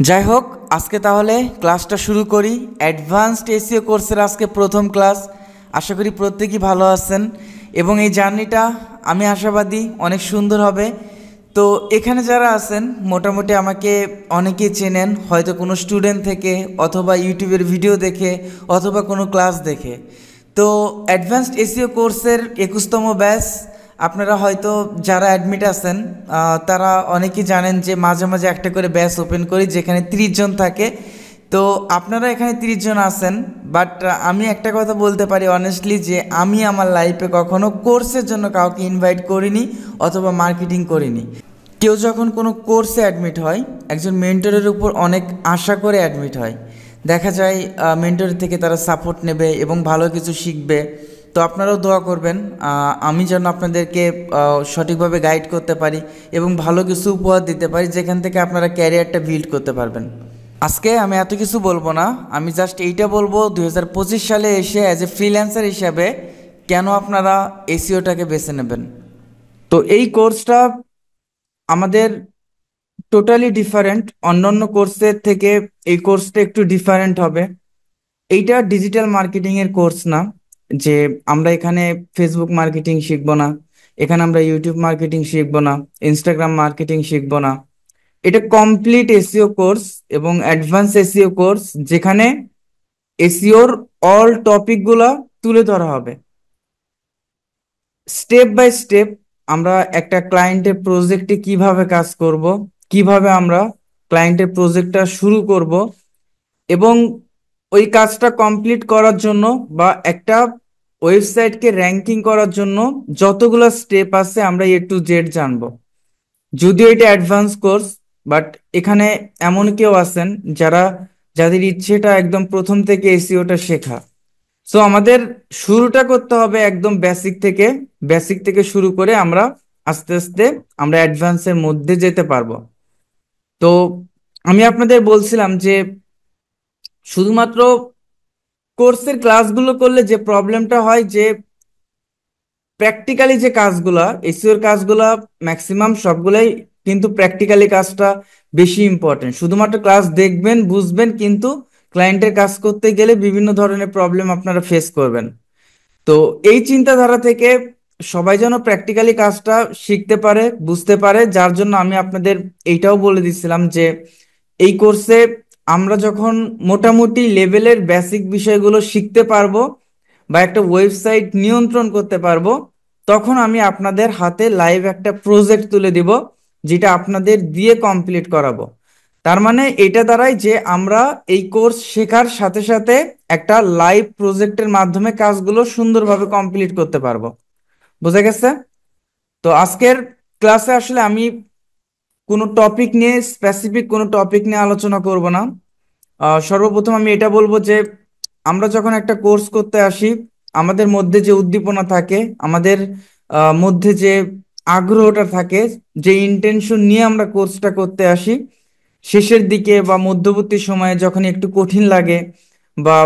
যাই হোক, আজকে তাহলে ক্লাসটা শুরু করি। অ্যাডভান্সড এসইও কোর্সের আজকে প্রথম ক্লাস। আশা করি প্রত্যেকেই ভালো আছেন এবং এই জার্নিটা আমি আশাবাদী অনেক সুন্দর হবে। তো এখানে যারা আছেন মোটামুটি আমাকে অনেকেই চেনেন, হয়তো কোনো স্টুডেন্ট থেকে অথবা ইউটিউবের ভিডিও দেখে অথবা কোনো ক্লাস দেখে। তো অ্যাডভান্সড এসইও কোর্সের 21তম ব্যাচ, আপনারা হয়তো যারা অ্যাডমিট আছেন তারা অনেকেই জানেন যে মাঝে মাঝে একটা করে ব্যাচ ওপেন করি যেখানে 30 জন থাকে। তো আপনারা এখানে 30 জন আছেন, বাট আমি একটা কথা বলতে পারি অনেস্টলি যে আমি আমার লাইফে কখনো কোর্সের জন্য কাউকে ইনভাইট করিনি অথবা মার্কেটিং করিনি। কেউ যখন কোনো কোর্সে অ্যাডমিট হয় একজন মেন্টরের উপর অনেক আশা করে অ্যাডমিট হয়। দেখা যায় মেন্টর থেকে তারা সাপোর্ট নেবে এবং ভালো কিছু শিখবে। তো আপনারাও দোয়া করবেন আমি যেন আপনাদেরকে সঠিকভাবে গাইড করতে পারি এবং ভালো কিছু উপহার দিতে পারি যেখান থেকে আপনারা ক্যারিয়ারটা বিল্ড করতে পারবেন। আজকে আমি এত কিছু বলবো না, আমি জাস্ট এইটা বলবো 2025 সালে এসে অ্যাজ এ ফ্রিল্যান্সার হিসাবে কেন আপনারা এসইওটাকে বেছে নেবেন। তো এই কোর্সটা আমাদের টোটালি ডিফারেন্ট অন্যান্য কোর্সের থেকে। এই কোর্সটা একটু ডিফারেন্ট হবে। এইটা ডিজিটাল মার্কেটিং এর কোর্স না, যে আমরা এখানে ফেসবুক মার্কেটিং শিখবো না, এখানে আমরা ইউটিউব মার্কেটিং শিখবো না, ইনস্টাগ্রাম মার্কেটিং শিখবো না। এটা কমপ্লিট এসইও কোর্স এবং অ্যাডভান্স এসইও কোর্স, যেখানে এসইওর অল টপিকগুলা তুলে ধরা হবে স্টেপ বাই স্টেপ। আমরা একটা ক্লায়েন্টের প্রজেক্টে কিভাবে কাজ করব, কিভাবে আমরা ক্লায়েন্টের প্রজেক্টটা শুরু করব এবং ওই কাজটা কমপ্লিট করার জন্য বা একটা ওয়েবসাইটকে র্যাঙ্কিং করার জন্য যতগুলো স্টেপ আছে আমরা A to Z জানবো। যদিও এটা অ্যাডভান্স কোর্স, বাট এখানে এমন কেউ আছেন যাদের ইচ্ছেটা একদম প্রথম থেকে এসইওটা শেখা। সো আমাদের শুরুটা করতে হবে একদম বেসিক থেকে। বেসিক থেকে শুরু করে আমরা আস্তে আস্তে আমরা অ্যাডভান্সের মধ্যে যেতে পারবো। তো আমি আপনাদের বলছিলাম যে শুধুমাত্র কোর্সের ক্লাসগুলো করলে যে প্রবলেমটা হয় যে প্র্যাকটিক্যালি যে কাজগুলা এসইওর কাজগুলা ম্যাক্সিমাম সবগুলাই কিন্তু প্র্যাকটিক্যালি কাজটা বেশি ইম্পর্টেন্ট। শুধুমাত্র ক্লাস দেখবেন বুঝবেন, কিন্তু ক্লায়েন্টের কাজ করতে গেলে বিভিন্ন ধরনের প্রবলেম আপনারা ফেস করবেন। তো এই চিন্তাধারা থেকে সবাই যেন প্র্যাকটিক্যালি কাজটা শিখতে পারে বুঝতে পারে, যার জন্য আমি আপনাদের এইটাও বলে দিচ্ছিলাম যে এই কোর্সে আমরা যখন মোটামুটি লেভেলের বেসিক বিষয়গুলো শিখতে পারবো বা একটা ওয়েবসাইট নিয়ন্ত্রণ করতে পারবো, তখন আমি আপনাদের হাতে লাইভ একটা প্রজেক্ট তুলে দিব যেটা আপনাদের দিয়ে কমপ্লিট করাবো। তার মানে এটা দাঁড়ায় যে আমরা এই কোর্স শেখার সাথে সাথে একটা লাইভ প্রজেক্টের মাধ্যমে কাজগুলো সুন্দরভাবে কমপ্লিট করতে পারবো। বুঝা গেছে? তো আজকের ক্লাসে আসলে আমি কোনো টপিক নিয়ে স্পেসিফিক কোনো টপিক নিয়ে আলোচনা করব না। সর্বপ্রথম আমি এটা বলবো যে আমরা যখন একটা কোর্স করতে আসি আমাদের মধ্যে যে উদ্দীপনা থাকে, আমাদের মধ্যে যে আগ্রহটা থাকে, যে ইন্টেনশন নিয়ে আমরা কোর্সটা করতে আসি, শেষের দিকে বা মধ্যবর্তী সময়ে যখন একটু কঠিন লাগে বা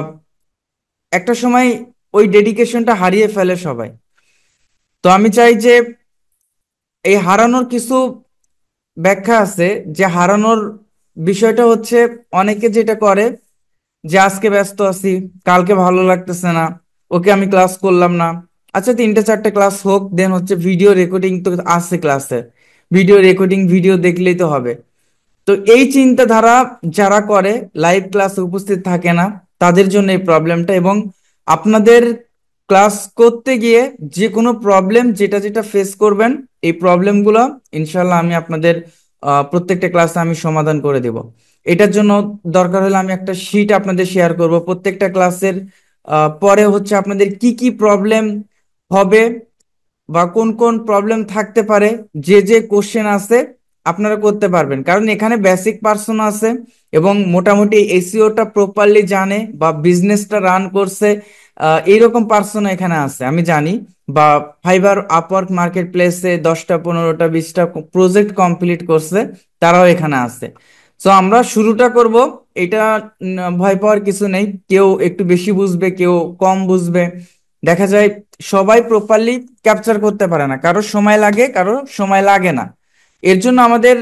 একটা সময় ওই ডেডিকেশনটা হারিয়ে ফেলে সবাই। তো আমি চাই যে এই হারানোর কিছু ব্যাখ্যা আছে। যে হারানোর বিষয়টা হচ্ছে অনেকে যেটা করে যে আজকে ব্যস্ত আছি, কালকে ভালো লাগতেছে না, ওকে আমি ক্লাস করলাম না। আচ্ছা 3-4টে ক্লাস হোক, দেন হচ্ছে ভিডিও রেকর্ডিং তো আছে ক্লাসে, ভিডিও রেকর্ডিং ভিডিও দেখলেই তো হবে। তো এই চিন্তাধারা যারা করে লাইভ ক্লাসে উপস্থিত থাকে না, তাদের জন্য এই প্রবলেমটা। এবং আপনাদের ক্লাস করতে গিয়ে যে কোনো প্রবলেম যেটা যেটা ফেস করবেন, এই প্রবলেমগুলো ইনশাল্লাহ আমি আপনাদের প্রত্যেকটা ক্লাসে আমি সমাধান করে দেব। এটার জন্য দরকার হলে আমি একটা শিট আপনাদের শেয়ার করব প্রত্যেকটা ক্লাসের পরে হচ্ছে আপনাদের কি কি প্রবলেম হবে বা কোন কোন প্রবলেম থাকতে পারে, যে যে কোশ্চেন আছে আপনারা করতে পারবেন। কারণ এখানে বেসিক পার্সন আছে এবং মোটামুটি এসইওটা প্রপারলি জানে বা বিজনেসটা রান করছে, এইরকম পার্সন এখানে আছে আমি জানি। বা ফাইবার আপওয়ার্ক মার্কেট প্লেসে 10টা 15টা 20টা প্রজেক্ট কমপ্লিট করছে, তারাও এখানে আছে। সো আমরা শুরুটা করব। এটা ভয় পাওয়ার কিছু নেই। কেউ একটু বেশি বুঝবে, কেউ কম বুঝবে। দেখা যায় সবাই প্রপারলি ক্যাপচার করতে পারে না, কারো সময় লাগে কারো সময় লাগে না। এর জন্য আমাদের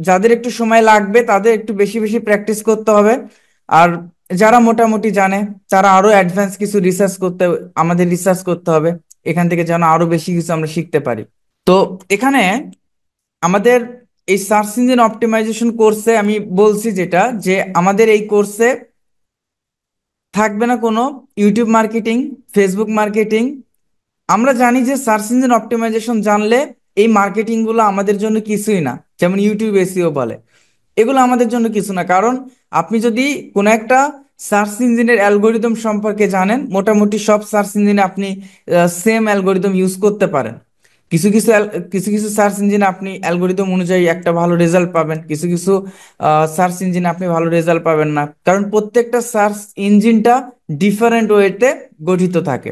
যাদের একটু সময় লাগবে তাদের একটু বেশি বেশি প্র্যাকটিস করতে হবে। আর যারা মোটামুটি জানে তারা আরো অ্যাডভান্স কিছু রিসার্চ করতে, আমাদের রিসার্চ করতে হবে এখান থেকে যেন আরো বেশি কিছু আমরা শিখতে পারি। তো এখানে আমাদের এই সার্চ ইঞ্জিন অপটিমাইজেশন কোর্সে আমি বলছি যেটা, যে আমাদের এই কোর্সে থাকবে না কোনো ইউটিউব মার্কেটিং, ফেসবুক মার্কেটিং। আমরা জানি যে সার্চ ইঞ্জিন অপটিমাইজেশন জানলে এই মার্কেটিং গুলো আমাদের জন্য কিছুই না, যেমন ইউটিউব এসইও বলে, এগুলো আমাদের জন্য কিছু না। কারণ আপনি যদি কোনো একটা সার্চ ইঞ্জিনের অ্যালগোরিদম সম্পর্কে জানেন, মোটামুটি সব সার্চ ইঞ্জিনে আপনি সেম অ্যালগোরিদম ইউজ করতে পারেন। কিছু কিছু সার্চ ইঞ্জিনে আপনি অ্যালগোরিদম অনুযায়ী একটা ভালো রেজাল্ট পাবেন, কিছু কিছু সার্চ ইঞ্জিনে আপনি ভালো রেজাল্ট পাবেন না, কারণ প্রত্যেকটা সার্চ ইঞ্জিনটা ডিফারেন্ট ওয়েতে গঠিত থাকে।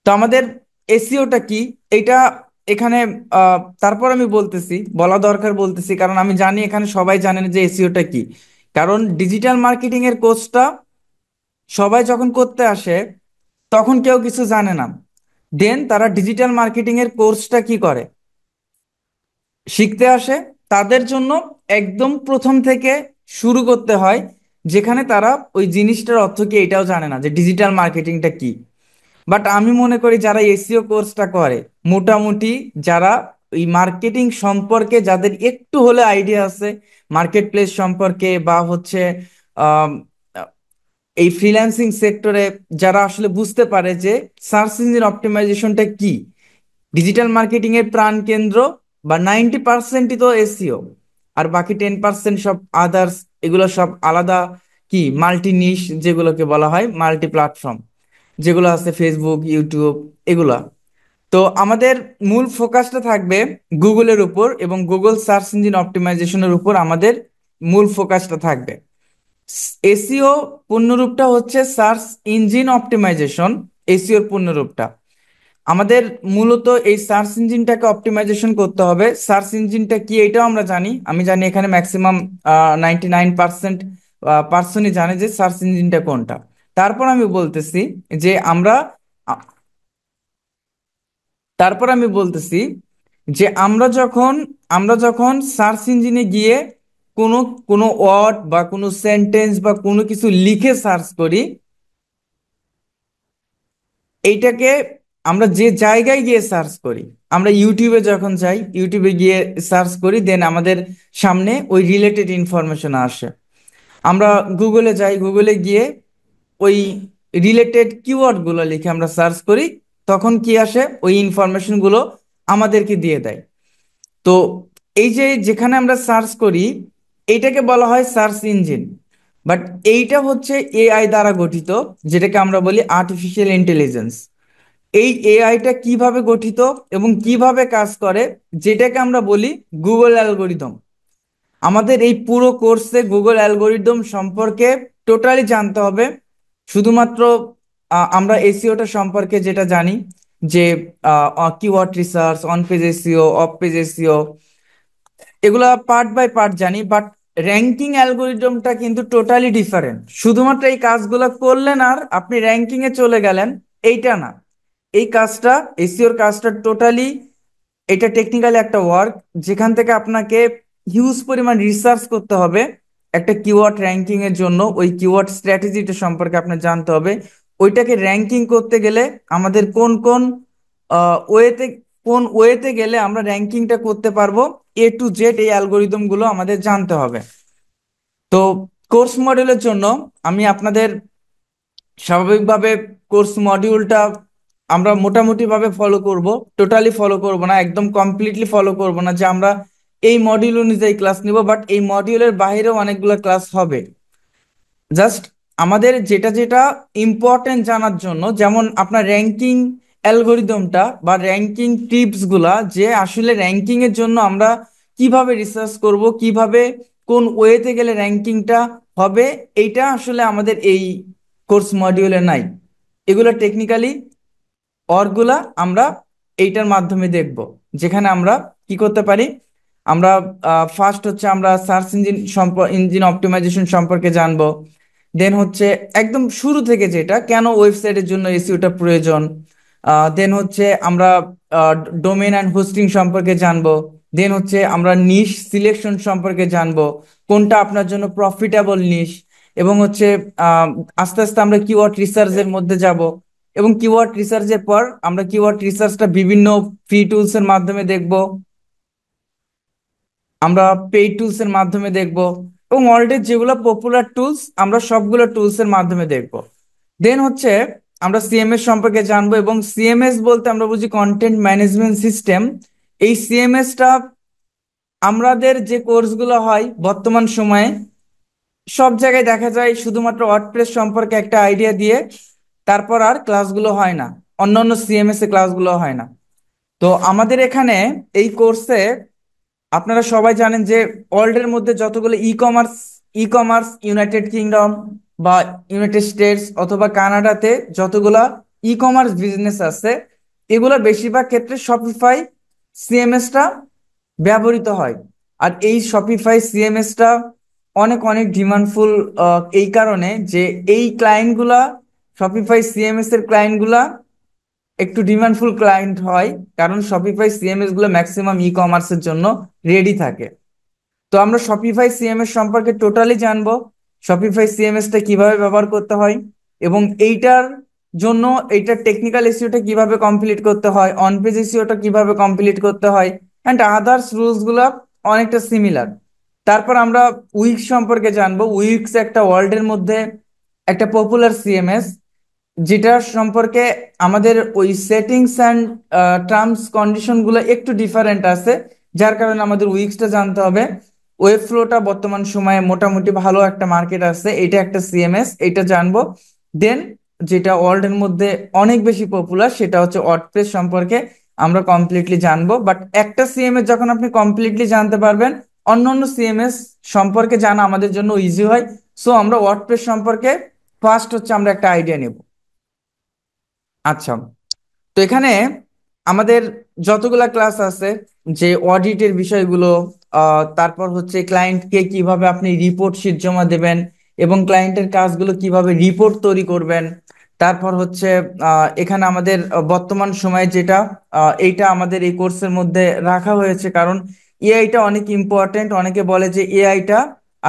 তো আমাদের এসইওটা কি এটা এখানে তারপর আমি বলতেছি, বলা দরকার বলতেছি, কারণ আমি জানি এখানে সবাই জানেন যে এসইওটা কি। কারণ ডিজিটাল মার্কেটিং এর কোর্সটা সবাই যখন করতে আসে তখন কেউ কিছু জানে না, দেন তারা ডিজিটাল মার্কেটিং এর কোর্সটা কি করে, শিখতে আসে। তাদের জন্য একদম প্রথম থেকে শুরু করতে হয়, যেখানে তারা ওই জিনিসটার অর্থ কি এটাও জানে না যে ডিজিটাল মার্কেটিংটা কি। বাট আমি মনে করি যারা এসইও কোর্সটা করে, মোটামুটি যারা এই মার্কেটিং সম্পর্কে যাদের একটু হলে আইডিয়া আছে, মার্কেট প্লেস সম্পর্কে বা হচ্ছে আম, এই ফ্রিল্যান্সিং সেক্টরে যারা আসলে বুঝতে পারে যে সার্চ ইঞ্জিন অপটিমাইজেশনটা কি, ডিজিটাল মার্কেটিং এর প্রাণ কেন্দ্র, বা 90%ই তো এসইও, আর বাকি 10% সব আদার্স, এগুলো সব আলাদা, কি মাল্টি নিশ যেগুলোকে বলা হয়, মাল্টি প্ল্যাটফর্ম যেগুলো আছে, ফেসবুক, ইউটিউব, এগুলা। তো আমাদের মূল ফোকাসটা থাকবে গুগলের উপর, এবং গুগল সার্চ ইঞ্জিন অপটিমাইজেশনের উপর আমাদের মূল ফোকাসটা থাকবে। এসইও পূর্ণরূপটা হচ্ছে সার্চ ইঞ্জিন অপটিমাইজেশন, এসইওর পূর্ণরূপটা। আমাদের মূলত এই সার্চ ইঞ্জিনটাকে অপটিমাইজেশন করতে হবে। সার্চ ইঞ্জিনটা কি এটাও আমরা জানি, আমি জানি এখানে ম্যাক্সিমাম 99% পার্সনই জানে যে সার্চ ইঞ্জিনটা কোনটা। তারপর আমি বলতেছি যে আ- তারপর আমি বলতেছি যে আমরা যখন সার্চ ইঞ্জিনে গিয়ে কোনো কোনো ওয়ার্ড বা কোনো সেন্টেন্স বা কোনো কিছু লিখে সার্চ করি, এইটাকে আমরা যে জায়গায় গিয়ে সার্চ করি, আমরা ইউটিউবে যখন যাই, ইউটিউবে গিয়ে সার্চ করি, দেন আমাদের সামনে ওই রিলেটেড ইনফরমেশন আসে। আমরা গুগলে যাই, গুগলে গিয়ে ওই রিলেটেড কিওয়ার্ড গুলো লিখে আমরা সার্চ করি, তখন কি আসে, ওই ইনফরমেশন গুলো আমাদেরকে দিয়ে দেয়। তো এই যে যেখানে আমরা সার্চ করি, এইটাকে বলা হয় সার্চ ইঞ্জিন। বাট এইটা হচ্ছে এআই দ্বারা গঠিত, যেটাকে আমরা বলি আর্টিফিশিয়াল ইন্টেলিজেন্স। এই এআইটা কিভাবে গঠিত এবং কিভাবে কাজ করে, যেটাকে আমরা বলি গুগল অ্যালগোরিদম। আমাদের এই পুরো কোর্সে গুগল অ্যালগোরিদম সম্পর্কে টোটালি জানতে হবে। শুধুমাত্র আমরা এসইওটা সম্পর্কে যেটা জানি, যে keyword research, on page SEO, of page SEO, এগুলা পার্ট বাই পার্ট জানি। বাট র্যাঙ্কিং অ্যালগোরিদমটা কিন্তু টোটালি ডিফারেন্ট। শুধুমাত্র এই কাজগুলো করলেন আর আপনি র্যাঙ্কিং এ চলে গেলেন, এইটা না। এই কাজটা, এসইওর কাজটা টোটালি, এটা টেকনিক্যালি একটা ওয়ার্ক, যেখান থেকে আপনাকে হিউজ পরিমাণ রিসার্চ করতে হবে একটা কিওয়ার্ড র্যাঙ্কিং এর জন্য। ওই কিওয়ার্ড স্ট্র্যাটেজিটা সম্পর্কে আপনার জানতে হবে। ওইটাকে র্যাঙ্কিং করতে গেলে আমাদের কোন কোন ওয়েতে, কোন ওয়েতে গেলে আমরা র্যাঙ্কিংটা করতে পারবো, A to Z এই অ্যালগোরিদম গুলো আমাদের জানতে হবে। তো কোর্স মডেলের জন্য আমি আপনাদের স্বাভাবিকভাবে কোর্স মডিউলটা আমরা মোটামুটি ভাবে ফলো করব, টোটালি ফলো করব না, একদম কমপ্লিটলি ফলো করব না যে আমরা এই মডিউল অনুযায়ী ক্লাস নিব, বাট এই মডিউলের বাইরেও অনেকগুলো ক্লাস হবে। জাস্ট আমাদের যেটা যেটা ইম্পর্টেন্ট জানার জন্য, যেমন আপনার র্যাঙ্কিং অ্যালগোরিদমটা বা র্যাঙ্কিং টিপস গুলা, যে আসলে র্যাঙ্কিং এর জন্য আমরা কিভাবে রিসার্চ করব, কিভাবে কোন ওয়েতে গেলে র্যাঙ্কিংটা হবে, এইটা আসলে আমাদের এই কোর্স মডিউলে নাই। এগুলো টেকনিক্যালি অর্গুলা আমরা এইটার মাধ্যমে দেখব, যেখানে আমরা কি করতে পারি। আমরা ফার্স্ট হচ্ছে আমরা সার্চ ইঞ্জিন অপটিমাইজেশন সম্পর্কে জানবো। দেন হচ্ছে একদম শুরু থেকে যেটা, কেন ওয়েবসাইটের জন্য এসইওটা প্রয়োজন। দেন হচ্ছে আমরা ডোমেন অ্যান্ড হোস্টিং সম্পর্কে জানবো। দেন হচ্ছে আমরা নিশ সিলেকশন সম্পর্কে জানবো, কোনটা আপনার জন্য প্রফিটেবল নিশ। এবং হচ্ছে আহ, আস্তে আস্তে আমরা কিওয়ার্ড রিসার্চের মধ্যে যাব, এবং কিওয়ার্ড রিসার্চের পর আমরা কিওয়ার্ড রিসার্চটা বিভিন্ন ফ্রি টুলস এর মাধ্যমে দেখব, আমরা পেইড টুলস এর মাধ্যমে দেখব, এবং অলরেডি যেগুলো পপুলার টুলস আমরা সবগুলো টুলস এর মাধ্যমে দেখব। দেন হচ্ছে আমরা সিএমএস সম্পর্কে জানবো, এবং সিএমএস বলতে আমরা বুঝি কন্টেন্ট ম্যানেজমেন্ট সিস্টেম। এই সিএমএসটা আমাদের যে কোর্সগুলো হয় বর্তমান সময়ে সব জায়গায় দেখা যায় শুধুমাত্র ওয়ার্ডপ্রেস সম্পর্কে একটা আইডিয়া দিয়ে তারপর আর ক্লাসগুলো হয় না, অন্যান্য সিএমএস এ ক্লাসগুলো হয় না। তো আমাদের এখানে এই কোর্সে আপনারা সবাই জানেন যে ওয়ার্ল্ডের মধ্যে যতগুলো ই কমার্স ইউনাইটেড কিংডম বা ইউনাইটেড স্টেটস অথবা কানাডাতে যতগুলা ই কমার্স বিজনেস আছে, এগুলো বেশিরভাগ ক্ষেত্রে শপিফাই সিএমএসটা ব্যবহৃত হয়। আর এই শপিফাই সিএমএসটা অনেক অনেক ডিমান্ডফুল, এই কারণে যে এই ক্লায়েন্টগুলা, শপিফাই সিএমএস এর ক্লায়েন্টগুলা একটু ডিমান্ডফুল ক্লায়েন্ট হয়, কারণ শপিফাই সিএমএস গুলো ম্যাক্সিমাম ই কমার্সের জন্য রেডি থাকে। তো আমরা শপিফাই সিএমএস সম্পর্কে টোটালি জানবো, শপিফাই সিএমএস টা কিভাবে ব্যবহার করতে হয়, এবং এইটার জন্য এইটার টেকনিক্যাল ইস্যুটা কিভাবে কমপ্লিট করতে হয়, অন পেজ ইস্যুটা কিভাবে কমপ্লিট করতে হয়, অ্যান্ড আদার্স রুলস গুলো অনেকটা সিমিলার। তারপর আমরা উইক্স সম্পর্কে জানবো। উইক্স একটা ওয়ার্ল্ডের মধ্যে একটা পপুলার সিএমএস, যেটা সম্পর্কে আমাদের ওই সেটিংস অ্যান্ড টার্মস কন্ডিশন গুলো একটু ডিফারেন্ট আছে, যার কারণে আমাদের উইক্সটা জানতে হবে। ওয়েব ফ্লোটা বর্তমান সময়ে মোটামুটি ভালো একটা মার্কেট আছে, এটা একটা সিএমএস, এটা জানবো। দেন যেটা ওয়ার্ল্ডের মধ্যে অনেক বেশি পপুলার সেটা হচ্ছে ওয়ার্ডপ্রেস সম্পর্কে আমরা কমপ্লিটলি জানবো। বাট একটা সিএমএস যখন আপনি কমপ্লিটলি জানতে পারবেন, অন্যান্য সিএমএস সম্পর্কে জানা আমাদের জন্য ইজি হয়। সো আমরা ওয়ার্ডপ্রেস সম্পর্কে ফার্স্ট হচ্ছে আমরা একটা আইডিয়া নেব। আচ্ছা, তো এখানে আমাদের যতগুলা ক্লাস আছে, যে অডিটের বিষয়গুলো, তারপর হচ্ছে ক্লায়েন্টকে কিভাবে আপনি রিপোর্ট শিট জমা দেবেন, এবং ক্লায়েন্টের কাজগুলো কিভাবে রিপোর্ট তৈরি করবেন, তারপর হচ্ছে এখানে আমাদের বর্তমান সময়ে যেটা, এইটা আমাদের এই কোর্সের মধ্যে রাখা হয়েছে, কারণ এআইটা অনেক ইম্পর্টেন্ট। অনেকে বলে যে এআইটা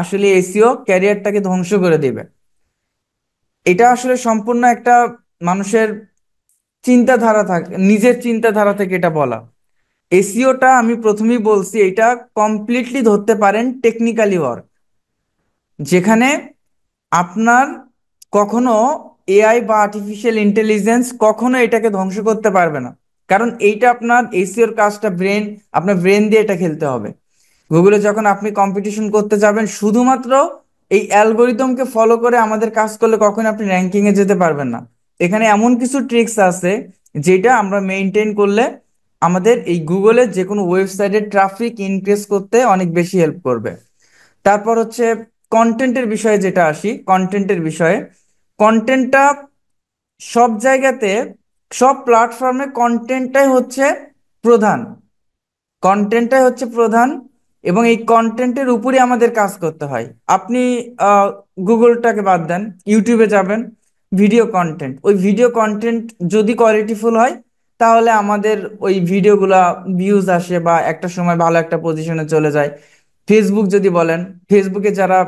আসলে এসইও ক্যারিয়ারটাকে ধ্বংস করে দেবে। এটা আসলে সম্পূর্ণ একটা মানুষের চিন্তাধারা থাকে, নিজের চিন্তাধারা থেকে এটা বলা। এসইওটা আমি প্রথমেই বলছি এটা কমপ্লিটলি ধরতে পারেন টেকনিক্যালি ওয়ার্ক, যেখানে আপনার কখনো এআই বা আর্টিফিশিয়াল ইন্টেলিজেন্স কখনো এটাকে ধ্বংস করতে পারবে না। কারণ এইটা আপনার এসইওর কাজটা আপনার ব্রেন দিয়ে এটা খেলতে হবে। গুগলে যখন আপনি কম্পিটিশন করতে যাবেন, শুধুমাত্র এই অ্যালগোরিদমকে ফলো করে আমাদের কাজ করলে কখনো আপনি র্যাঙ্কিং এ যেতে পারবেন না। এখানে এমন কিছু ট্রিক্স আছে যেটা আমরা মেনটেন করলে আমাদের এই গুগলের যে কোনো ওয়েবসাইটের ট্রাফিক ইনক্রিজ করতে অনেক বেশি হেল্প করবে। তারপর হচ্ছে কন্টেন্টের বিষয়ে, যেটা আসি কন্টেন্টের বিষয়ে, কন্টেন্টটা সব জায়গাতে, সব প্ল্যাটফর্মে কন্টেন্টটাই হচ্ছে প্রধান, কন্টেন্টটাই হচ্ছে প্রধান। এবং এই কন্টেন্টের উপরই আমাদের কাজ করতে হয়। আপনি গুগলটাকে বাদ দেন, ইউটিউবে যাবেন, ভিডিও কন্টেন্ট, ওই ভিডিও কন্টেন্ট যদি কোয়ালিটিফুল হয় তাহলে আমাদের ওই ভিডিওগুলা ভিউজ আসে বা একটা সময় ভালো একটা পজিশনে চলে যায়। ফেসবুক যদি বলেন, ফেসবুকে যারা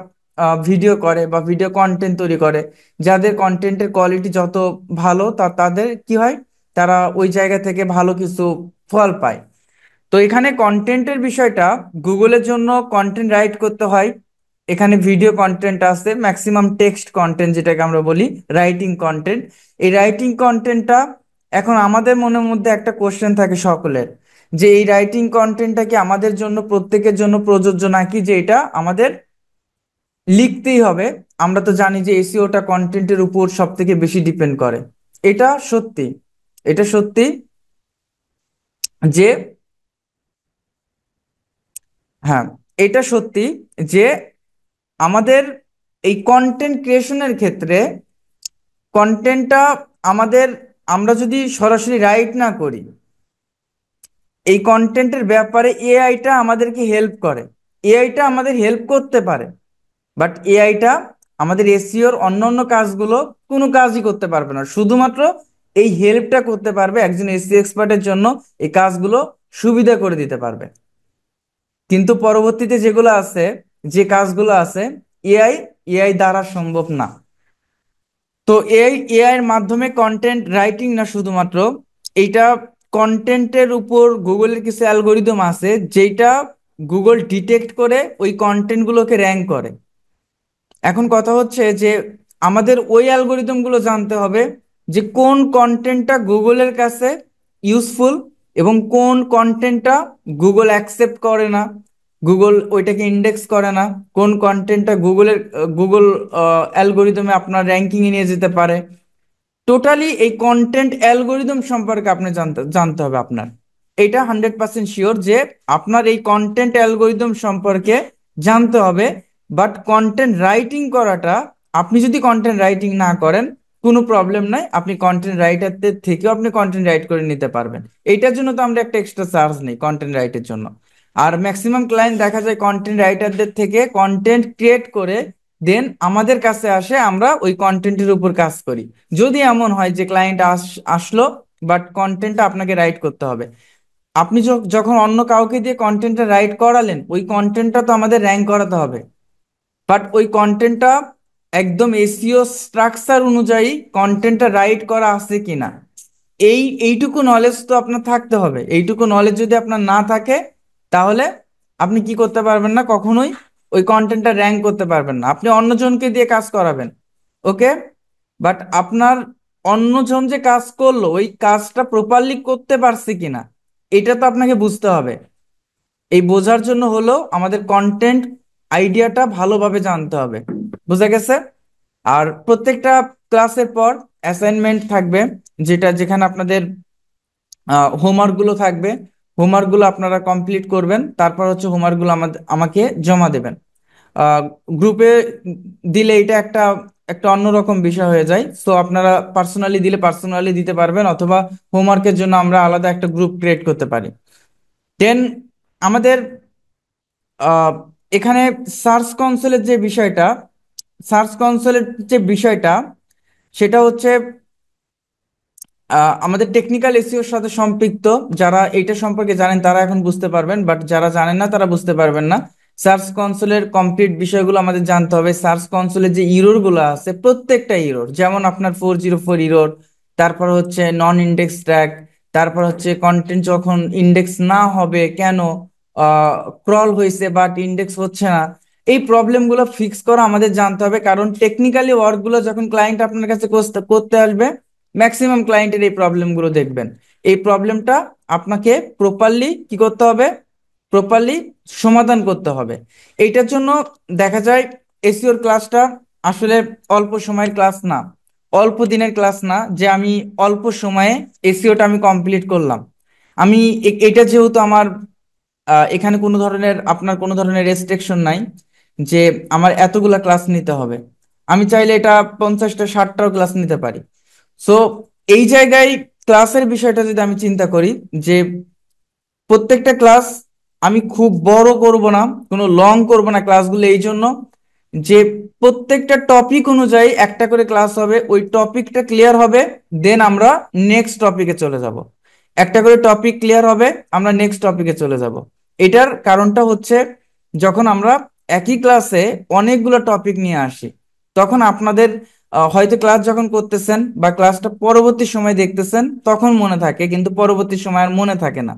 ভিডিও করে বা ভিডিও কন্টেন্ট তৈরি করে, যাদের কন্টেন্টের কোয়ালিটি যত ভালো তাদের কি হয়, তারা ওই জায়গা থেকে ভালো কিছু ফল পায়। তো এখানে কন্টেন্টের বিষয়টা, গুগলের জন্য কন্টেন্ট রাইট করতে হয়। এখানে ভিডিও কন্টেন্ট আছে, ম্যাক্সিমাম টেক্সট কন্টেন্ট যেটাকে আমরা বলি রাইটিং কন্টেন্ট। এই রাইটিং কন্টেন্টটা, এখন আমাদের মনের মধ্যে একটা কোশ্চেন থাকে সকলের, যে এই রাইটিং কন্টেন্টটা কি আমাদের জন্য প্রত্যেকের জন্য প্রযোজ্য, নাকি যে এটা আমাদের লিখতেই হবে। আমরা তো জানি যে এসইওটা কন্টেন্টের উপর সব থেকে বেশি ডিপেন্ড করে। এটা সত্যি, এটা সত্যি যে, হ্যাঁ, এটা সত্যি যে আমাদের এই কন্টেন্ট ক্রিয়েশনের ক্ষেত্রে কন্টেন্টটা আমাদের, আমরা যদি সরাসরি রাইট না করি, এই কন্টেন্টের ব্যাপারে এআইটা আমাদেরকে হেল্প করে, এআইটা আমাদের হেল্প করতে পারে। বাট এআইটা আমাদের এসইওর অন্যান্য কাজগুলো কোনো কাজই করতে পারবে না, শুধুমাত্র এই হেল্পটা করতে পারবে একজন এসইও এক্সপার্টের জন্য, এই কাজগুলো সুবিধা করে দিতে পারবে। কিন্তু পরবর্তীতে যেগুলো আছে, যে কাজগুলো আছে, এআই এআই দ্বারা সম্ভব না। তো এআই এর মাধ্যমে কন্টেন্ট রাইটিং না শুধুমাত্র, এইটা কন্টেন্টের উপর গুগলের কিছু অ্যালগোরিদম আছে যেটা গুগল ডিটেক্ট করে ওই কন্টেন্ট গুলোকে র্যাঙ্ক করে। এখন কথা হচ্ছে যে আমাদের ওই অ্যালগোরিদম গুলো জানতে হবে যে কোন কন্টেন্টটা গুগলের কাছে ইউজফুল এবং কোন কন্টেন্টটা গুগল অ্যাকসেপ্ট করে না, গুগল ওইটাকে ইন্ডেক্স করে না, কোন কন্টেন্টটা গুগল অ্যালগোরিদমে আপনার র্যাঙ্কিং এ নিয়ে যেতে পারে। টোটালি এই কন্টেন্ট অ্যালগোরিদম সম্পর্কে আপনি জানতে জানতে হবে আপনার। এটা 100% শিওর যে আপনার এই কন্টেন্ট অ্যালগোরিদম সম্পর্কে জানতে হবে। বাট কন্টেন্ট রাইটিং করাটা, আপনি যদি কন্টেন্ট রাইটিং না করেন কোনো প্রবলেম নাই, আপনি কন্টেন্ট রাইটারদের থেকেও আপনি কন্টেন্ট রাইট করে নিতে পারবেন। এইটার জন্য তো আমরা একটা এক্সট্রা চার্জ নেই কন্টেন্ট রাইটের জন্য। আর ম্যাক্সিমাম ক্লায়েন্ট দেখা যায় কন্টেন্ট রাইটারদের থেকে কন্টেন্ট ক্রিয়েট করে দেন আমাদের কাছে আসে, আমরা ওই কন্টেন্টের উপর কাজ করি। যদি এমন হয় যে ক্লায়েন্ট আসলো বাট কন্টেন্টটা আপনাকে রাইট করতে হবে, আপনি যখন অন্য কাউকে দিয়ে কন্টেন্টটা রাইট করালেন, ওই কন্টেন্টটা তো আমাদের র্যাঙ্ক করাতে হবে। বাট ওই কন্টেন্টটা একদম এসইও স্ট্রাকচার অনুযায়ী কন্টেন্টটা রাইট করা আছে কিনা, এইটুকু নলেজ তো আপনার থাকতে হবে। এইটুকু নলেজ যদি আপনার না থাকে, তাহলে আপনি কি করতে পারবেন না, কখনোই ওই কন্টেন্টটা র্যাঙ্ক করতে পারবেন না। আপনি অন্যজনকে দিয়ে কাজ করাবেন, ওকে, বাট আপনার অন্যজন যে কাজ করলো ওই কাজটা প্রপারলি করতে পারছে কিনা, এটা তো আপনাকে বুঝতে হবে। এই বোঝার জন্য হলো আমাদের কন্টেন্ট আইডিয়াটা ভালোভাবে জানতে হবে। বুঝা গেছে? আর প্রত্যেকটা ক্লাসের পর অ্যাসাইনমেন্ট থাকবে, যেখানে আপনাদের হোমওয়ার্ক গুলো থাকবে। হোমওয়ার্ক গুলো আপনারা কমপ্লিট করবেন, তারপর হচ্ছে হোমওয়ার্ক গুলো আমাকে জমা দেবেন। গ্রুপে দিলে এটা একটা একটা অন্যরকম বিষয় হয়ে যায়। সো আপনারা পার্সোনালি দিলে পার্সোনালি দিতে পারবেন, অথবা হোমওয়ার্কের জন্য আমরা আলাদা একটা গ্রুপ ক্রিয়েট করতে পারি। দেন আমাদের আহ, এখানে সার্চ কনসোলের যে বিষয়টা, সার্চ কনসোলের যে বিষয়টা সেটা হচ্ছে আমাদের টেকনিক্যাল এসইওর সাথে সম্পৃক্ত। যারা এটা সম্পর্কে জানেন তারা এখন বুঝতে পারবেন, বাট যারা জানেন না তারা বুঝতে পারবেন না। সার্চ কনসোলের কমপ্লিট বিষয়গুলো আমাদের জানতে হবে। সার্চ কনসোলের যে ইরর গুলো আছে, প্রত্যেকটা ইরর, যেমন আপনার 404 ইরর, তারপর হচ্ছে নন ইন্ডেক্স ট্র্যাক, তারপর হচ্ছে কন্টেন্ট যখন ইন্ডেক্স না হবে কেন, ক্রল হয়েছে বাট ইন্ডেক্স হচ্ছে না, এই প্রবলেম গুলো ফিক্স করা আমাদের জানতে হবে। কারণ টেকনিক্যালি ওয়ার্ক গুলো যখন ক্লায়েন্ট আপনার কাছে করতে আসবে, ম্যাক্সিমাম ক্লায়েন্টের এই প্রবলেমগুলো দেখবেন। এই প্রবলেমটা আপনাকে প্রপারলি কি করতে হবে, প্রপারলি সমাধান করতে হবে। এইটার জন্য দেখা যায় এসইওর ক্লাসটা আসলে অল্প সময়ের ক্লাস না, অল্প দিনের ক্লাস না যে আমি অল্প সময়ে এসইওটা আমি কমপ্লিট করলাম। আমি এটা যেহেতু আমার এখানে কোনো ধরনের আপনার কোনো ধরনের রেস্ট্রিকশন নাই যে আমার এতগুলা ক্লাস নিতে হবে, আমি চাইলে এটা 50টা 60টাও ক্লাস নিতে পারি। সো এই জায়গায় ক্লাসের বিষয়টা যদি আমি চিন্তা করি যে প্রত্যেকটা ক্লাস আমি খুব বড় করব না, কোনো লং করব না ক্লাসগুলো, এই জন্য যে প্রত্যেকটা টপিক অনুযায়ী একটা করে ক্লাস হবে, ওই টপিকটা ক্লিয়ার হবে, দেন আমরা নেক্সট টপিকে চলে যাব। একটা করে টপিক ক্লিয়ার হবে, আমরা নেক্সট টপিকে চলে যাব। এটার কারণটা হচ্ছে যখন আমরা একই ক্লাসে অনেকগুলো টপিক নিয়ে আসি, তখন আপনাদের হয়তো ক্লাস যখন করতেছেন বা ক্লাসটা পরবর্তী সময় দেখতেছেন তখন মনে থাকে, কিন্তু পরবর্তী সময় আর মনে থাকে না।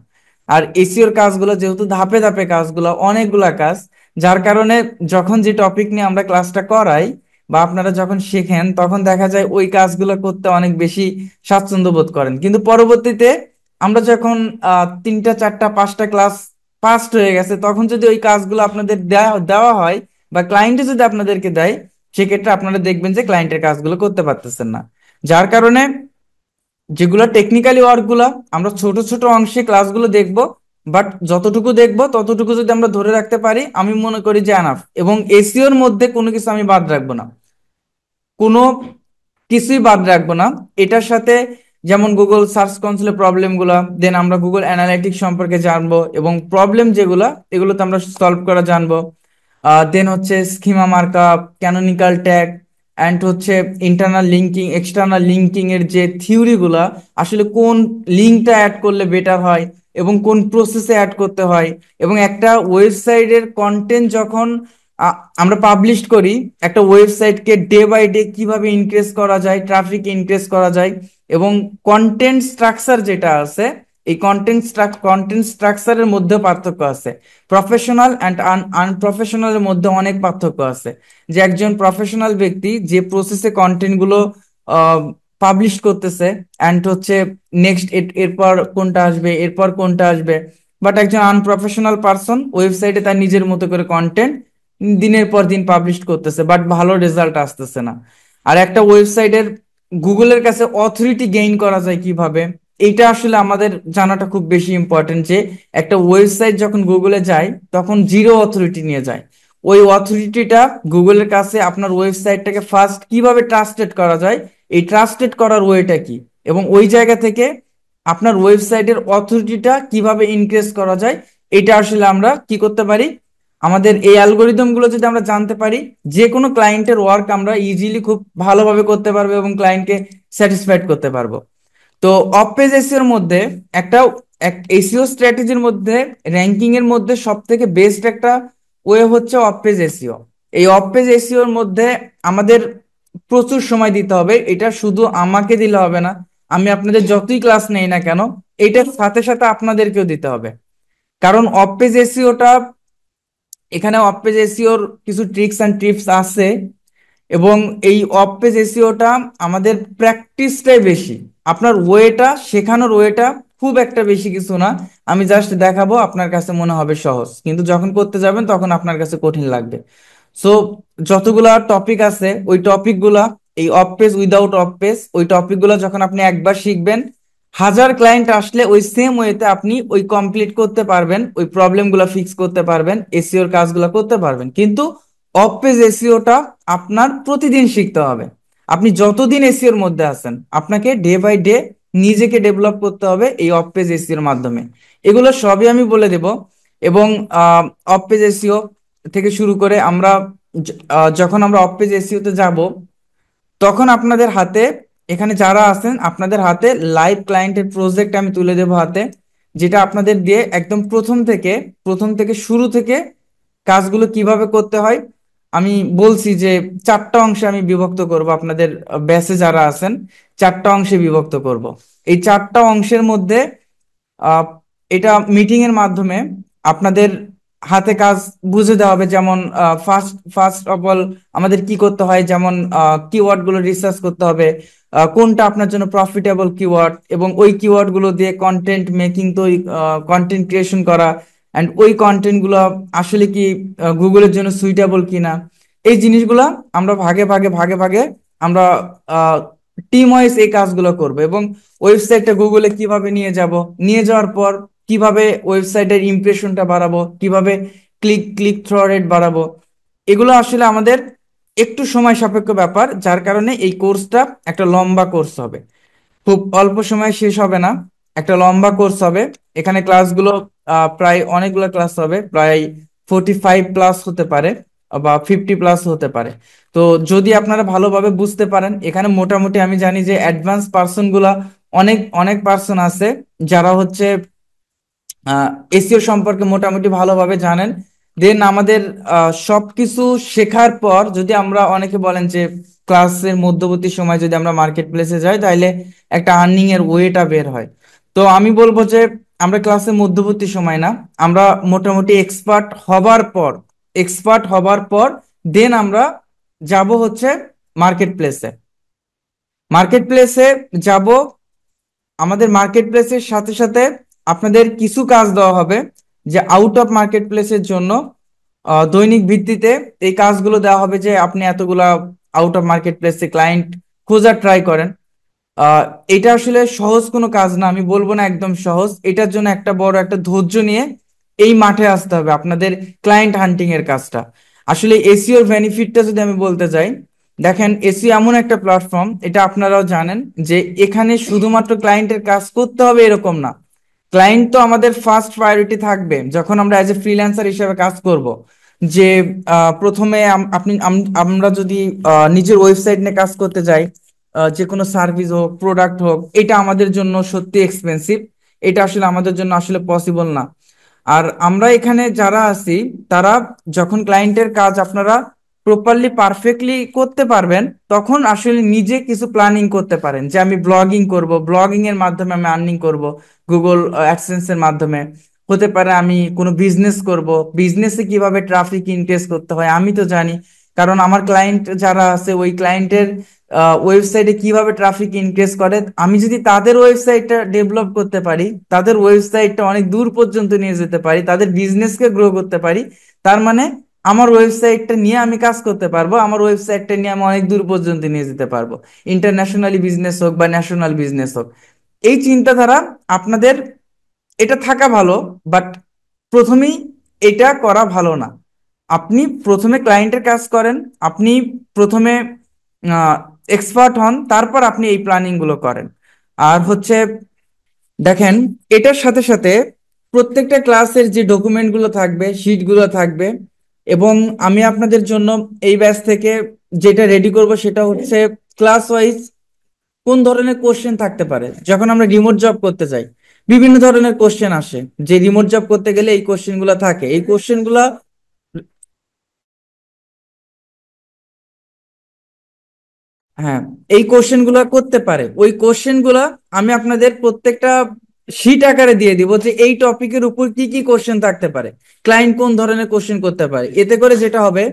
আর এসিওর কাজগুলো যেহেতু ধাপে ধাপে কাজগুলো অনেকগুলা কাজ, যার কারণে যখন যে টপিক নিয়ে আমরা ক্লাসটা করাই বা আপনারা যখন শেখেন, তখন দেখা যায় ওই কাজগুলো করতে অনেক বেশি স্বাচ্ছন্দ্য বোধ করেন। কিন্তু পরবর্তীতে আমরা যখন 3টা 4টা 5টা ক্লাস পাস্ট হয়ে গেছে, তখন যদি ওই কাজগুলো আপনাদের দেওয়া দেওয়া হয় বা ক্লায়েন্টে যদি আপনাদেরকে দেয়, সেক্ষেত্রে আপনারা দেখবেন যে ক্লায়েন্টের কাজগুলো করতে পারতেছেন না। যার কারণে যেগুলো টেকনিক্যালি ওয়ার্ক গুলা আমরা ছোট ছোট অংশে ক্লাসগুলো দেখব, বাট যতটুকু দেখব ততটুকু যদি আমরা ধরে রাখতে পারি, আমি মনে করি যে এনাফ। এবং এসিওর মধ্যে কোনো কিছু আমি বাদ রাখবো না, কোনো কিছুই বাদ রাখবো না। এটার সাথে যেমন গুগল সার্চ কনসোলের প্রবলেম গুলা, দেন আমরা গুগল অ্যানালাইটিক্স সম্পর্কে জানবো এবং প্রবলেম যেগুলা এগুলোতে আমরা সলভ করা জানবো। দেন হচ্ছে schema markup, canonical tag, and হচ্ছে ইন্টারনাল লিঙ্কিং এক্সটার্নাল লিঙ্কিং এর যে থিওরি গুলা, আসলে কোন লিঙ্কটা অ্যাড করলে বেটার হয়, এবং কোন প্রসেসে অ্যাড করতে হয়, এবং একটা ওয়েবসাইটের কন্টেন্ট যখন আমরা পাবলিশ করি, একটা ওয়েবসাইটকে ডে বাই ডে কিভাবে ইনক্রিজ করা যায়, ট্রাফিক ইনক্রিজ করা যায়, এবং কন্টেন্ট স্ট্রাকচার যেটা আছে, এই কন্টেন্ট স্ট্রাকচারের মধ্যে পার্থক্য আছে। প্রফেশনাল অ্যান্ড আনপ্রফেশনালের মধ্যে অনেক পার্থক্য আছে। যে একজন প্রফেশনাল ব্যক্তি যে প্রসেসে কন্টেন্ট গুলো পাবলিশ করতেছে, অ্যান্ড হচ্ছে নেক্সট এরপর কোনটা আসবে, এরপর কোনটা আসবে। বাট একজন আনপ্রফেশনাল পারসন ওয়েবসাইটে তার নিজের মতো করে কন্টেন্ট দিনের পর দিন পাবলিশ করতেছে, বাট ভালো রেজাল্ট আসতেছে না। আর একটা ওয়েবসাইটের গুগলের কাছে অথরিটি গেইন করা যায় কিভাবে, এইটা আসলে আমাদের জানাটা খুব বেশি ইম্পর্টেন্ট। যে একটা ওয়েবসাইট যখন গুগলে যায় তখন জিরো অথরিটি নিয়ে যায়, ওই অথরিটিটা গুগলের কাছে আপনার ওয়েবসাইটটাকে ফার্স্ট কিভাবে ট্রাস্টেড করা যায়, এই ট্রাস্টেড করার ওয়েটা কি, এবং ওই জায়গা থেকে আপনার ওয়েবসাইটের অথরিটিটা কিভাবে ইনক্রিজ করা যায়, এটা আসলে আমরা কি করতে পারি, আমাদের এই অ্যালগোরিদম গুলো যদি আমরা জানতে পারি, যে কোনো ক্লায়েন্টের ওয়ার্ক আমরা ইজিলি খুব ভালোভাবে করতে পারবো এবং ক্লায়েন্টকে স্যাটিসফাইড করতে পারবো। তো অফ পেজ এসইওর মধ্যে একটা এসইও স্ট্র্যাটেজির মধ্যে র্যাঙ্কিং এর মধ্যে সব থেকে বেস্ট একটা ওয়ে হচ্ছে অফ পেজ এসইও। এই অফ পেজ এসইওর মধ্যে আমাদের প্রচুর সময় দিতে হবে। এটা শুধু আমাকে দিলে হবে না, আমি আপনাদের যতই ক্লাস নেই না কেন, এটার সাথে সাথে আপনাদেরকেও দিতে হবে। কারণ অফ পেজ এসইওটা, এখানে অফ পেজ এসইওর কিছু ট্রিক্স অ্যান্ড টিপস আছে, এবং এই অফ পেজ এসইওটা আমাদের প্র্যাকটিসটাই বেশি। আপনার ওয়েটা শেখানোর ওয়েটা খুব একটা বেশি কিছু না, আমি জাস্ট দেখাবো, আপনার কাছে মনে হবে সহজ, কিন্তু যখন করতে যাবেন তখন আপনার কাছে কঠিন লাগবে। সো যতগুলা টপিক আছে ওই টপিকগুলা, এই of page without of page, ওই টপিকগুলো যখন আপনি একবার শিখবেন, হাজার ক্লায়েন্ট আসলে ওই সেম ওয়েতে আপনি ওই কমপ্লিট করতে পারবেন, ওই প্রবলেমগুলো ফিক্স করতে পারবেন, এসইওর কাজগুলো করতে পারবেন। কিন্তু অফ পেজ এসইওটা আপনার প্রতিদিন শিখতে হবে। আপনি যতদিন এসইওর মধ্যে আছেন, আপনাকে ডে বাই ডে নিজেকে ডেভেলপ করতে হবে এই অফ পেজ এসইওর মাধ্যমে। এগুলো সবই আমি বলে দেব। এবং অফ পেজ এসইও থেকে শুরু করে আমরা যখন আমরা অফ পেজ এসইওতে যাব, তখন আপনাদের হাতে, এখানে যারা আছেন আপনাদের হাতে লাইভ ক্লায়েন্টের প্রজেক্ট আমি তুলে দেবো হাতে, যেটা আপনাদের দিয়ে একদম প্রথম থেকে শুরু থেকে কাজগুলো কিভাবে করতে হয় আমি বলছি। যে চারটা অংশে আমি বিভক্ত করব, আপনাদের ব্যাচে যারা আছেন চারটা অংশে বিভক্ত করব। এই চারটা অংশের মধ্যে আহ, এটা মিটিং এর মাধ্যমে আপনাদের হাতে কাজ বুঝে দেওয়া হবে। যেমন ফার্স্ট ফার্স্ট অফ অল আমাদের কি করতে হয়, যেমন কিওয়ার্ড গুলো রিসার্চ করতে হবে, কোনটা আপনার জন্য প্রফিটেবল কিওয়ার্ড, এবং ওই কিওয়ার্ড গুলো দিয়ে কন্টেন্ট মেকিং, তো কন্টেন্ট ক্রিয়েশন করা, অ্যান্ড ওই কন্টেন্ট গুলো আসলে কি গুগলের জন্য সুইটেবল কিনা। এই জিনিসগুলা আমরা ভাগে ভাগে ভাগে ভাগে আমরা টিম ওয়াইজ এই কাজগুলো করবো। এবং ওয়েবসাইটটা গুগলে কিভাবে নিয়ে যাব, নিয়ে যাওয়ার পর কিভাবে ওয়েবসাইটের ইমপ্রেশনটা বাড়াবো, কিভাবে ক্লিক থ্রু রেট বাড়াবো, এগুলো আসলে আমাদের একটু সময় সাপেক্ষ ব্যাপার, যার কারণে এই কোর্সটা একটা লম্বা কোর্স হবে, খুব অল্প সময় শেষ হবে না, একটা লম্বা কোর্স হবে। এখানে ক্লাসগুলো প্রায় অনেকগুলো ক্লাস হবে, প্রায় 45+ হতে পারে বা 50+ হতে পারে। তো যদি আপনারা ভালোভাবে বুঝতে পারেন, এখানে মোটামুটি আমি জানি যে অ্যাডভান্স পার্সন গুলা অনেক অনেক পার্সন আছে যারা হচ্ছে এসইও সম্পর্কে মোটামুটি ভালোভাবে জানেন। দেন আমাদের সবকিছু শেখার পর যদি আমরা, অনেকে বলেন যে ক্লাসের মধ্যবর্তী সময় যদি আমরা মার্কেট প্লেসে যাই তাহলে একটা আর্নিং এর ওয়েটা বের হয়। তো আমি বলবো যে আমরা ক্লাসের মধ্যবর্তী সময় না, আমরা মোটামুটি এক্সপার্ট হবার পর দেন আমরা যাব হচ্ছে মার্কেট প্লেসে। মার্কেট প্লেসে যাব, আমাদের মার্কেট প্লেসের সাথে সাথে আপনাদের কিছু কাজ দেওয়া হবে, যে আউট অফ মার্কেট প্লেসের জন্য দৈনিক ভিত্তিতে এই কাজগুলো দেওয়া হবে, যে আপনি এতগুলা আউট অফ মার্কেট প্লেসে ক্লায়েন্ট খোঁজার ট্রাই করেন। আহ, এটা আসলে সহজ কোনো কাজ না, আমি বলবো না একদম সহজ। এটার জন্য একটা বড় একটা ধৈর্য নিয়ে এই মাঠে আসতে হবে আপনাদের ক্লায়েন্ট হান্টিং এর কাজটা। আসলে এসইওর বেনিফিটটা যদি আমি বলতে যাই, দেখেন এসইও এমন একটা প্ল্যাটফর্ম, এটা আপনারাও জানেন, যে এখানে শুধুমাত্র ক্লায়েন্টের কাজ করতে হবে এরকম না। ক্লায়েন্ট তো আমাদের ফার্স্ট প্রায়োরিটি থাকবে যখন আমরা অ্যাজ এ ফ্রিল্যান্সার হিসেবে কাজ করব। যে প্রথমে আমরা যদি নিজের ওয়েবসাইট নিয়ে কাজ করতে যাই, যে কোনো সার্ভিস হোক, প্রোডাক্ট হোক, এটা আমাদের জন্য সত্যি এক্সপেন্সিভ। এটা আসলে আমাদের জন্য আসলে পসিবল না। আর আমরা এখানে যারা আছি, তারা যখন ক্লায়েন্টের কাজ আপনারা প্রপারলি পারফেক্টলি করতে পারবেন, তখন আসলে নিজে কিছু প্ল্যানিং করতে পারেন যে আমি ব্লগিং করব, ব্লগিং এর মাধ্যমে আমি আর্নিং করব গুগল অ্যাডসেন্স এর মাধ্যমে। হতে পারে আমি কোনো বিজনেস করব, বিজনেসে কিভাবে ট্রাফিক ইনক্রিজ করতে হয় আমি তো জানি, কারণ আমার ক্লায়েন্ট যারা আছে ওই ক্লায়েন্টের ওয়েবসাইটে কিভাবে ট্রাফিক ইনক্রিজ করে, আমি যদি তাদের ওয়েবসাইটটা ডেভেলপ করতে পারি, তাদের ওয়েবসাইটটা অনেক দূর পর্যন্ত নিয়ে যেতে পারি, তাদের বিজনেসকে গ্রো করতে পারি, তার মানে আমার ওয়েবসাইটটা নিয়ে আমি কাজ করতে পারবো, আমার ওয়েবসাইটটা নিয়ে আমি অনেক দূর পর্যন্ত নিয়ে যেতে পারবো, ইন্টারন্যাশনালি বিজনেস হোক বা ন্যাশনাল বিজনেস হোক। এই চিন্তাধারা আপনাদের এটা থাকা ভালো, বাট প্রথমেই এটা করা ভালো না। আপনি প্রথমে ক্লায়েন্টের কাজ করেন, আপনি প্রথমে এক্সপার্ট হন, তারপর আপনি এই প্ল্যানিং গুলো করেন। আর হচ্ছে দেখেন, এটার সাথে সাথে প্রত্যেকটা ক্লাসের যে ডকুমেন্ট গুলো থাকবে, শিট গুলো থাকবে, এবং আমি আপনাদের জন্য এই ব্যাচ থেকে যেটা রেডি করব সেটা হচ্ছে ক্লাস ওয়াইজ কোন ধরনের কোশ্চেন থাকতে পারে। যখন আমরা রিমোট জব করতে যাই, বিভিন্ন ধরনের কোশ্চেন আসে, যে রিমোট জব করতে গেলে এই কোশ্চেন গুলা থাকে, এই কোশ্চেন গুলা। হ্যাঁ, এই কোশ্চেন গুলা করতে পারে, ওই কোশ্চেন গুলা আমি আপনাদের প্রত্যেকটা শিট আকারে দিয়ে দিব যে এই টপিকের উপর কি কি কোশ্চেন থাকতে পারে, ক্লায়েন্ট কোন ধরনের কোশ্চেন করতে পারে। এতে করে যেটা হবে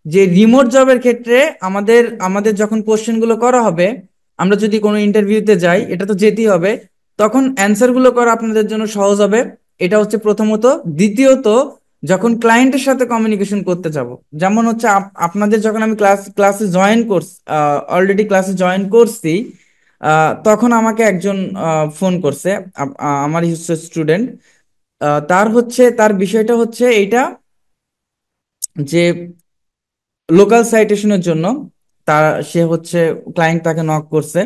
যে রিমোট জবের ক্ষেত্রে আমাদের আমাদের যখন কোশ্চেন গুলো করা হবে, আমরা যদি কোনো ইন্টারভিউতে যাই, এটা তো যেতেই হবে, তখন অ্যান্সার গুলো করা আপনাদের জন্য সহজ হবে। এটা হচ্ছে প্রথমত। দ্বিতীয়ত, যখন ক্লায়েন্টের সাথে কমিউনিকেশন করতে যাব, যেমন হচ্ছে আপনাদের যখন আমি ক্লাসে জয়েন করছি, অলরেডি ক্লাসে জয়েন করছি, তখন আমাকে একজন ফোন করছে, আমার হচ্ছে স্টুডেন্ট। তার বিষয়টা হচ্ছে এইটা, যে লোকাল সাইটেশনের জন্য তার সে হচ্ছে ক্লায়েন্ট তাকে নক করছে,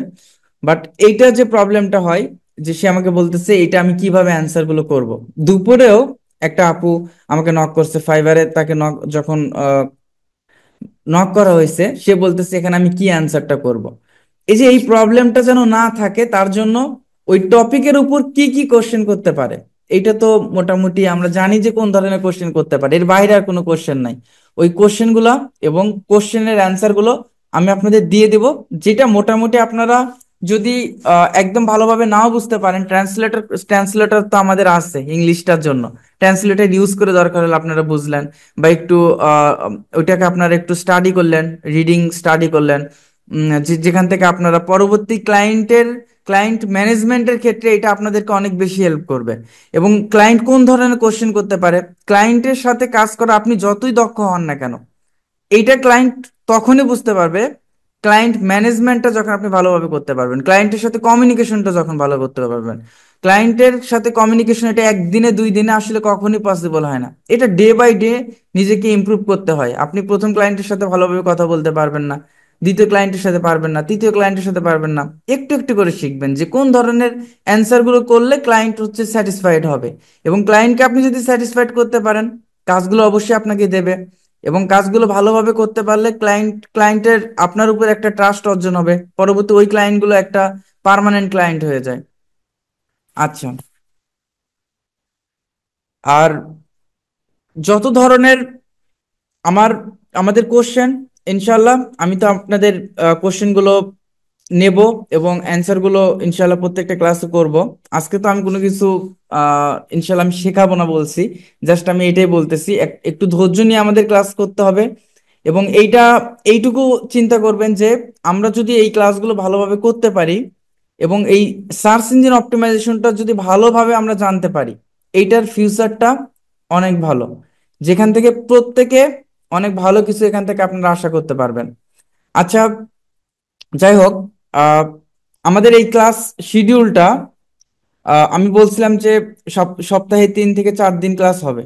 বাট এইটা যে প্রবলেমটা হয়, যে সে আমাকে বলতেছে এটা আমি কিভাবে অ্যান্সার গুলো করব। দুপুরেও একটা আপু আমাকে নক করছে ফাইবারে, তাকে নক যখন নক করা হয়েছে, সে বলতেছে এখানে আমি কি অ্যান্সারটা করব। এই যে এই প্রবলেমটা যেন না থাকে, তার জন্য ওই টপিকের উপর কি কি কোশ্চেন করতে পারে, এটা তো মোটামুটি আমরা জানি যে কোন ধরনের কোশ্চেন করতে পারে, এর বাইরে আর কোনো কোশ্চেন নাই। ওই কোশ্চেন গুলা এবং কোশ্চেনের অ্যান্সার গুলো আমি আপনাদের দিয়ে দেব, যেটা মোটামুটি আপনারা যদি একদম ভালোভাবে নাও বুঝতে পারেন, ট্রান্সলেটর ট্রান্সলেটর তো আমাদের আছে ইংলিশটার জন্য, ট্রান্সলেটর ইউজ করে দরকার হলে আপনারা বুঝলেন, বা একটু ওইটাকে আপনারা একটু স্টাডি করলেন, রিডিং স্টাডি করলেন, যেখান থেকে আপনারা পরবর্তী ক্লায়েন্ট ম্যানেজমেন্টের ক্ষেত্রে এটা আপনাদেরকে অনেক বেশি হেল্প করবে। এবং ক্লায়েন্ট কোন ধরনের কোশ্চেন করতে পারে, ক্লায়েন্টের সাথে কাজ করা আপনি যতই দক্ষ হন না কেন, এইটা ক্লায়েন্ট তখনই বুঝতে পারবে, ক্লায়েন্ট ম্যানেজমেন্টটা যখন আপনি ভালোভাবে করতে পারবেন, ক্লায়েন্টের সাথে কমিউনিকেশনটা যখন ভালো করতে পারবেন। ক্লায়েন্টের সাথে কমিউনিকেশন এটা একদিনে দুই দিনে আসলে কখনই পসিবল হয় না, এটা ডে বাই ডে নিজেকে ইমপ্রুভ করতে হয়। আপনি প্রথম ক্লায়েন্টের সাথে ভালোভাবে কথা বলতে পারবেন না, দ্বিতীয় ক্লায়েন্টের সাথে পারবেন না, তৃতীয় ক্লায়েন্টের সাথে পারবেন না, একটু একটু করে শিখবেন যে কোন ধরনের অ্যান্সার গুলো করলে ক্লায়েন্ট হচ্ছে স্যাটিসফাইড হবে। এবং ক্লায়েন্টকে আপনি যদি স্যাটিসফাইড করতে পারেন, কাজগুলো অবশ্যই আপনাকে দেবে, এবং কাজগুলো ভালোভাবে করতে পারলে ক্লায়েন্টের আপনার উপর একটা ট্রাস্ট অর্জন হবে, পরবর্তী ওই ক্লায়েন্টগুলো একটা পার্মানেন্ট ক্লায়েন্ট হয়ে যায়। আচ্ছা। আর যত ধরনের আমার আমাদের কোশ্চেন, ইনশাল্লাহ আমি তো আপনাদের কোশ্চেনগুলো নেব, এবং অ্যান্সার গুলো ইনশাল্লাহ প্রত্যেকটা ক্লাসে করব। আজকে তো আমি কোনো কিছু ইনশাল্লাহ আমি শেখাবো না বলছি, জাস্ট আমি এটাই বলতেছি, একটু ধৈর্য নিয়ে আমাদের ক্লাস করতে হবে। এবং এইটুকু চিন্তা করবেন যে আমরা যদি এই ক্লাসগুলো ভালোভাবে করতে পারি, এবং এই সার্চ ইঞ্জিন অপটিমাইজেশনটা যদি ভালোভাবে আমরা জানতে পারি, এইটার ফিউচারটা অনেক ভালো, যেখান থেকে প্রত্যেকে অনেক ভালো কিছু এখান থেকে আপনারা আশা করতে পারবেন। আচ্ছা, যাই হোক, আহ, আমাদের এই ক্লাস শিডিউলটা, আমি বলছিলাম যে সপ্তাহে 3 থেকে 4 দিন ক্লাস হবে।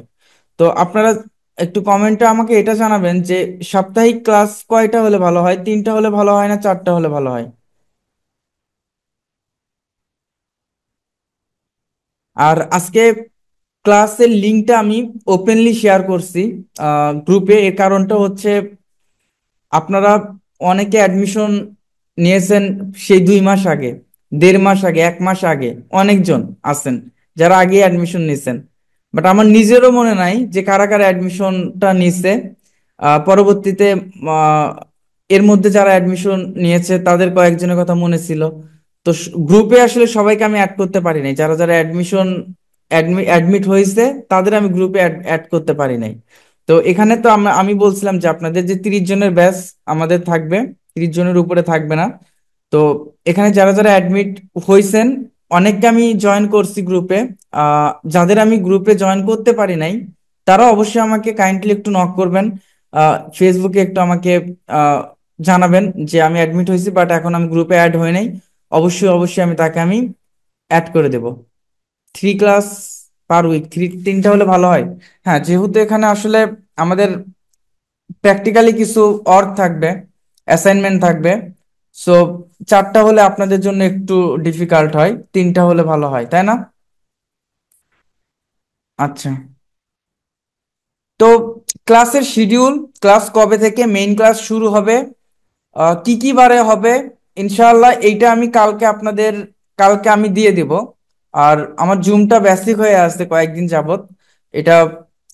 তো আপনারা একটু কমেন্টে আমাকে এটা জানাবেন যে সাপ্তাহিক ক্লাস কয়টা হলে ভালো হয়, 3টা হলে ভালো হয় না 4টা হলে ভালো হয়। আর আজকে ক্লাসের লিঙ্কটা আমি ওপেনলি শেয়ার করছি গ্রুপে, এর কারণটা হচ্ছে আপনারা অনেকে অ্যাডমিশন নিয়েছেন সেই 2 মাস আগে, 1.5 মাস আগে, 1 মাস আগে, অনেকজন আছেন যারা আগে অ্যাডমিশন নিছেন। বাট আমার নিজেরও মনে নাই যে কারা কারা অ্যাডমিশনটা নিছে। পরবর্তীতে আহ, এর মধ্যে যারা অ্যাডমিশন নিয়েছে তাদের কয়েকজনের কথা মনে ছিল। তো গ্রুপে আসলে সবাইকে আমি অ্যাড করতে পারি নাই, যারা যারা অ্যাডমিশন অ্যাডমিট হয়েছে তাদের আমি গ্রুপে অ্যাড করতে পারি নাই। তো এখানে তো আমি বলছিলাম যে আপনাদের যে 30 জনের ব্যাচ আমাদের থাকবে, 30 জনের উপরে থাকবে না। তো এখানে যারা যারা অ্যাডমিট হয়েছেন অনেককে আমি জয়েন করছি গ্রুপে। যাদের আমি গ্রুপে জয়েন করতে পারি নাই তারা অবশ্যই আমাকে কাইন্ডলি একটু নক করবেন, ফেসবুকে একটু আমাকে আহ, জানাবেন যে আমি অ্যাডমিট হয়েছি বাট এখন আমি গ্রুপে অ্যাড হই নাই। অবশ্যই অবশ্যই আমি তাকে আমি অ্যাড করে দেব। 3 ক্লাস পার উইক, 3টা হলে ভালো হয়। হ্যাঁ, যেহেতু এখানে আসলে আমাদের প্র্যাকটিক্যালি কিছু ওয়ার্ক থাকবে, অ্যাসাইনমেন্ট থাকবে, সো 4টা হলে আপনাদের জন্য একটু ডিফিকাল্ট হয়, 3টা হলে ভালো হয়, তাই না? আচ্ছা। তো ক্লাসের শিডিউল, ক্লাস কবে থেকে মেইন ক্লাস শুরু হবে, কি কি বারে হবে, ইনশাআল্লাহ এইটা আমি কালকে আমি দিয়ে দিব। আর আমার জুমটা বেসিক হয়ে আসছে কয়েকদিন যাবত, এটা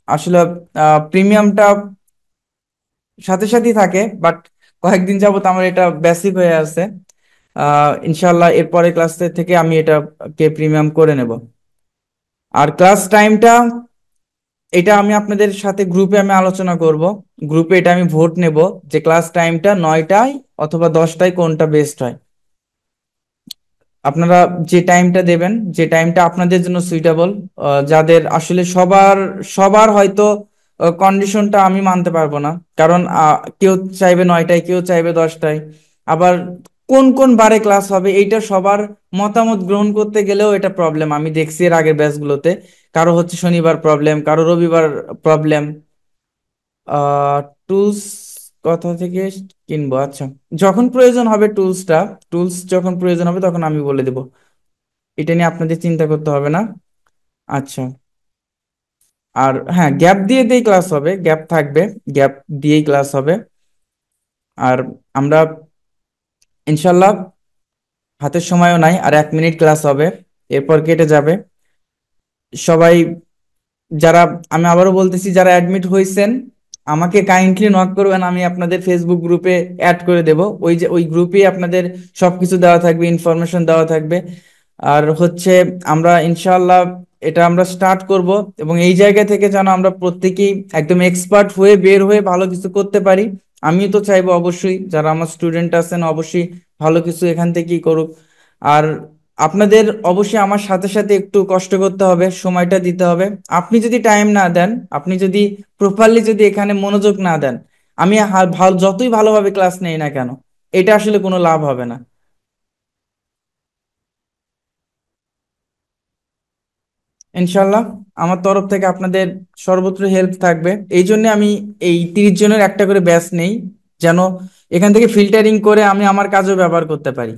আসলে প্রিমিয়ামটা সাথে সাথেই থাকে, বাট কয়েকদিন যাবত আমার এটা বেসিক হয়ে আছে। ইনশাআল্লাহ এরপরে ক্লাস থেকে আমি এটাকে প্রিমিয়াম করে নেব। আর ক্লাস টাইমটা, এটা আমি আপনাদের সাথে গ্রুপে আমি আলোচনা করব। গ্রুপে এটা আমি ভোট নেব যে ক্লাস টাইমটা 9টায় অথবা 10টায় কোনটা বেস্ট হয়। আপনারা যে টাইমটা দেবেন, যে টাইমটা আপনাদের জন্য সুইটেবল, যাদের আসলে সবার সবার হয়তো কন্ডিশনটা আমি মানতে পারবো না, কারণ কেউ চাইবে 9টায়, কেউ চাইবে 10টায়। আবার কোন কোন বারে ক্লাস হবে এইটা সবার মতামত গ্রহণ করতে গেলেও এটা প্রবলেম, আমি দেখছি এর আগের ব্যাচগুলোতে। কারো হচ্ছে শনিবার প্রবলেম, কারো রবিবার প্রবলেম। টুলস কোথা থেকে কিনবো? আচ্ছা, যখন প্রয়োজন হবে টুলসটা, টুলস যখন প্রয়োজন হবে তখন আমি বলে দেব, এটা নিয়ে আপনাদের চিন্তা করতে হবে না। আচ্ছা। আর হ্যাঁ, গ্যাপ দিয়ে দিয়েই ক্লাস হবে, গ্যাপ থাকবে, গ্যাপ দিয়েই ক্লাস হবে। আর আমরা ইনশাল্লাহ, হাতের সময়ও নাই, আর 1 মিনিট ক্লাস হবে, এরপর কেটে যাবে। সবাই যারা, আমি আবারও বলতেছি, যারা অ্যাডমিট হয়েছেন আমাকে কাইন্ডলি নক করবেন, আমি আপনাদের ফেসবুক গ্রুপে অ্যাড করে দেব। ওই যে ওই গ্রুপে আপনাদের সবকিছু দেওয়া থাকবে, ইনফরমেশন দেওয়া থাকবে। আর হচ্ছে আমরা ইনশাআল্লাহ এটা আমরা স্টার্ট করব, এবং এই জায়গা থেকে যেন আমরা প্রত্যেকেই একদম এক্সপার্ট হয়ে বের হয়ে ভালো কিছু করতে পারি। আমি তো চাইবো অবশ্যই যারা আমার স্টুডেন্ট আছেন অবশ্যই ভালো কিছু এখান থেকেই করুক। আর আপনাদের অবশ্যই আমার সাথে সাথে একটু কষ্ট করতে হবে, সময়টা দিতে হবে। আপনি যদি টাইম না দেন, আপনি যদি প্রপারলি যদি এখানে মনোযোগ না দেন, আমি ভালো যতই ভালোভাবে ক্লাস নেই না কেন, এটা আসলে কোনো লাভ হবে না। ইনশাল্লাহ আমার তরফ থেকে আপনাদের সর্বত্র হেল্প থাকবে। এই জন্য আমি এই 30 জনের একটা করে ব্যাচ নেই, যেন এখান থেকে ফিল্টারিং করে আমি আমার কাজেও ব্যবহার করতে পারি।